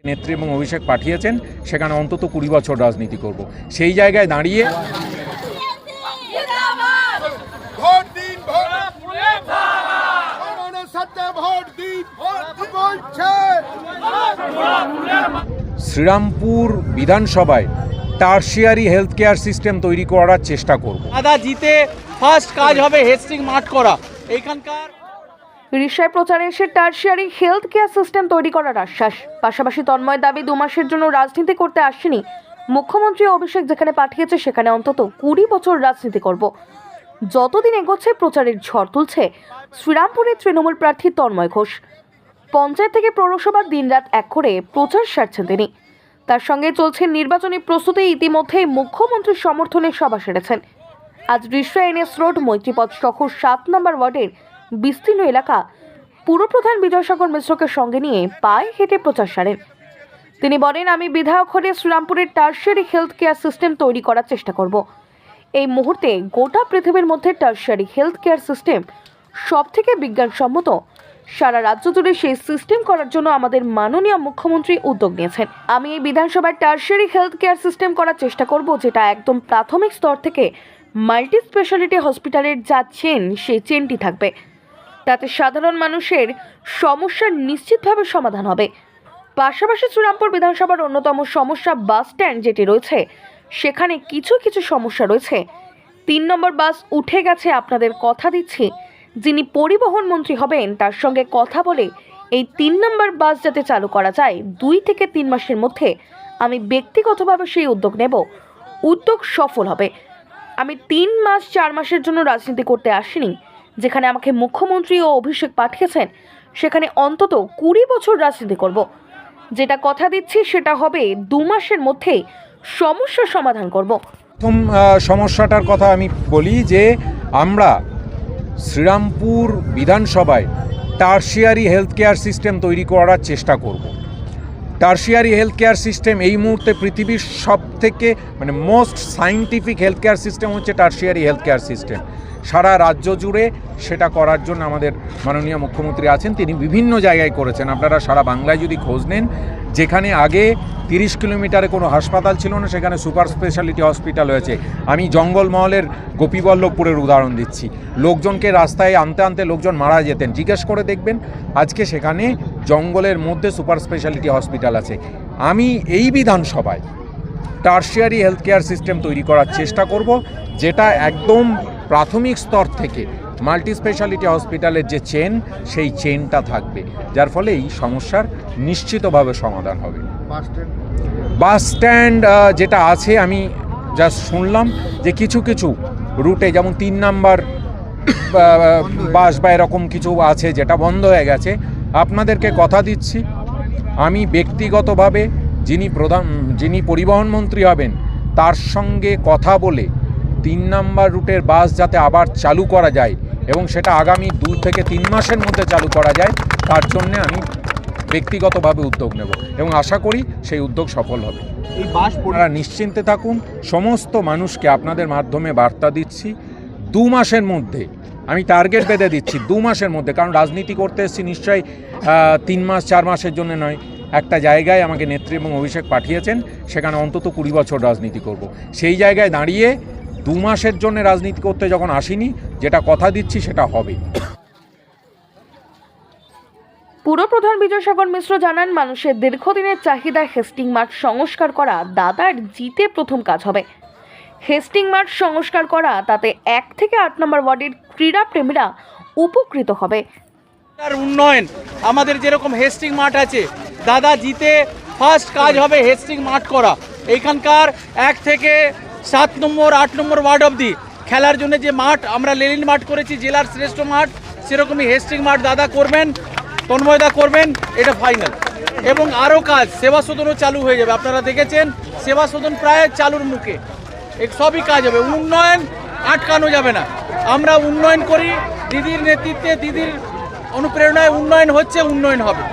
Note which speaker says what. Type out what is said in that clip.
Speaker 1: নেত্রী এবং অভিষেক পাঠিয়েছেন, সেখানে অন্তত 20 বছর রাজনীতি করব। সেই জায়গায় দাঁড়িয়ে শ্রীরামপুর বিধানসভায় টার্সিয়ারি হেলথ কেয়ার সিস্টেম তৈরি করার চেষ্টা করব।
Speaker 2: দাদা জিতে ফার্স্ট কাজ হবে হেস্টিং মাঠ করা। এইখানকার
Speaker 3: রিসায় প্রচারে এসে টার্সিয়ারি হেলথ কেয়ার সিস্টেম তৈরি করার আশ্বাস। পাশাপাশি তন্ময় দাবি 2 মাসের জন্য রাজনীতি করতে আসেনি মুখ্যমন্ত্রী অভিষেক, যেখানে পাঠিয়েছে সেখানে অন্তত 20 বছর রাজনীতি করব। যতদিন এগোচ্ছে প্রচারের ঝড় তুলছে শ্রীরামপুরের তৃণমূল প্রার্থী তন্ময় ঘোষ। পঞ্চায়েত থেকে পৌরসভার দিনরাত এক করে প্রচার সারছেন তিনি। তার সঙ্গে চলছে নির্বাচনী প্রস্তুতি। ইতিমধ্যেই মুখ্যমন্ত্রীর সমর্থনে সভা সেরেছেন। আজ রিসা এনএস রোড, মৈত্রীপথ সহ 7 নম্বর ওয়ার্ডের বিস্তীর্ণ এলাকা পুরপ্রধান বিজয়সাগর মিশ্রকে সঙ্গে নিয়ে পায়ে হেঁটে প্রচার সারেন। তিনি বলেন, আমি বিধায়ক হলে শ্রীরামপুরের টার্সিয়ারি হেলথ কেয়ার সিস্টেম তৈরি করার চেষ্টা করব। এই মুহূর্তে গোটা পৃথিবীর মধ্যে টার্সিয়ারি হেলথ কেয়ার সিস্টেম সব থেকে বিজ্ঞানসম্মত। সারা রাজ্য জুড়ে সেই সিস্টেম করার জন্য আমাদের মাননীয় মুখ্যমন্ত্রী উদ্যোগ নিয়েছেন। আমি এই বিধানসভায় টার্সিয়ারি হেলথ কেয়ার সিস্টেম করার চেষ্টা করব, যেটা একদম প্রাথমিক স্তর থেকে মাল্টি স্পেশালিটি হসপিটালের যা চেন, সেই চেনটি থাকবে। তাতে সাধারণ মানুষের সমস্যার নিশ্চিতভাবে সমাধান হবে। পাশাপাশি শ্রীরামপুর বিধানসভার অন্যতম সমস্যা বাস স্ট্যান্ড যেটি রয়েছে, সেখানে কিছু সমস্যা রয়েছে। 3 নম্বর বাস উঠে গেছে। আপনাদের কথা দিচ্ছি, যিনি পরিবহন মন্ত্রী হবেন তার সঙ্গে কথা বলে এই 3 নম্বর বাস যাতে চালু করা যায় 2 থেকে 3 মাসের মধ্যে, আমি ব্যক্তিগতভাবে সেই উদ্যোগ নেব। উদ্যোগ সফল হবে। আমি 3 মাস 4 মাসের জন্য রাজনীতি করতে আসিনি। যেখানে আমাকে মুখ্যমন্ত্রী ও অভিষেক পাঠিয়েছেন সেখানে অন্তত 20 বছর রাজনীতি করব। যেটা কথা দিচ্ছি সেটা হবে 2 মাসের মধ্যেই সমস্যার সমাধান করব।
Speaker 1: প্রথম সমস্যাটার কথা আমি বলি যে আমরা শ্রীরামপুর বিধানসভায় টার্সিয়ারি হেলথ কেয়ার সিস্টেম তৈরি করার চেষ্টা করব। টার্সিয়ারি হেলথ কেয়ার সিস্টেম এই মুহূর্তে পৃথিবীর সবথেকে most scientific health care system হচ্ছে টার্সিয়ারি হেলথ কেয়ার সিস্টেম। সারা রাজ্য জুড়ে সেটা করার জন্য আমাদের মাননীয় মুখ্যমন্ত্রী আছেন, তিনি বিভিন্ন জায়গায় করেছেন। আপনারা সারা বাংলায় যদি খোঁজ নেন, যেখানে আগে 30 কিলোমিটারে কোনো হাসপাতাল ছিল না, সেখানে সুপার স্পেশালিটি হসপিটাল হয়েছে। আমি জঙ্গলমহলের গোপীবল্লভপুরের উদাহরণ দিচ্ছি। লোকজনকে রাস্তায় আনতে আনতে লোকজন মারা যেতেন, জিজ্ঞেস করে দেখবেন আজকে সেখানে জঙ্গলের মধ্যে সুপার স্পেশালিটি হসপিটাল আছে। আমি এই বিধানসভায় টার্সিয়ারি হেলথ কেয়ার সিস্টেম তৈরি করার চেষ্টা করব, যেটা একদম প্রাথমিক স্তর থেকে মাল্টি স্পেশালিটি হসপিটালের যে চেন, সেই চেনটা থাকবে, যার ফলে এই সমস্যার নিশ্চিতভাবে সমাধান হবে। বাস স্ট্যান্ড যেটা আছে, আমি জাস্ট শুনলাম যে কিছু রুটে, যেমন 3 নাম্বার বাস বা এরকম কিছু আছে যেটা বন্ধ হয়ে গেছে। আপনাদেরকে কথা দিচ্ছি, আমি ব্যক্তিগতভাবে যিনি পরিবহন মন্ত্রী হবেন তার সঙ্গে কথা বলে 3 নাম্বার রুটের বাস যাতে আবার চালু করা যায় এবং সেটা আগামী 2 থেকে 3 মাসের মধ্যে চালু করা যায়, তার জন্যে আমি ব্যক্তিগতভাবে উদ্যোগ নেব এবং আশা করি সেই উদ্যোগ সফল হবে।
Speaker 2: এই বাস
Speaker 1: আপনারা নিশ্চিন্তে থাকুন। সমস্ত মানুষকে আপনাদের মাধ্যমে বার্তা দিচ্ছি, 2 মাসের মধ্যে, আমি টার্গেট বেঁধে দিচ্ছি 2 মাসের মধ্যে, কারণ রাজনীতি করতে এসেছি নিশ্চয়ই 3 মাস 4 মাসের জন্য নয়। একটা জায়গায় আমাকে নেত্রী এবং অভিষেক পাঠিয়েছেন, সেখানে অন্তত 20 বছর রাজনীতি করব। সেই জায়গায় দাঁড়িয়ে 2 মাসের জন্য রাজনীতি করতে যখন আসিনি, যেটা কথা দিচ্ছি সেটা হবে।
Speaker 3: পুরপ্রধান বিজয়সাগর মিশ্র জানান, মানুষের দীর্ঘদিনের চাহিদা হেস্টিং মাঠ সংস্কার করা দাদার জিতে প্রথম কাজ হবে। হেস্টিং মাঠ সংস্কার করা, তাতে 1 থেকে 8 নম্বর ওয়ার্ডের ক্রীড়া প্রেমীরা উপকৃত হবে।
Speaker 2: উন্নয়ন আমাদের যেরকম হেস্টিং মাঠ আছে, দাদা জিতে ফার্স্ট কাজ হবে হেস্টিং মাঠ করা। এইখানকার 1 থেকে 7 নম্বর 8 নম্বর ওয়ার্ড অবধি খেলার জন্য যে মাঠ আমরা লেনিন মাঠ করেছি, জেলার শ্রেষ্ঠ মাঠ, সেরকমই হেস্টিং মাঠ দাদা করবেন, তন্ময়দা করবেন, এটা ফাইনাল। এবং আরও কাজ, সেবা সদনও চালু হয়ে যাবে। আপনারা দেখেছেন সেবা সদন প্রায় চালুর মুখে, সবই কাজ হবে। উন্নয়ন আটকানো যাবে না। আমরা উন্নয়ন করি, দিদির নেতৃত্বে, দিদির অনুপ্রেরণায় উন্নয়ন হচ্ছে, উন্নয়ন হবে।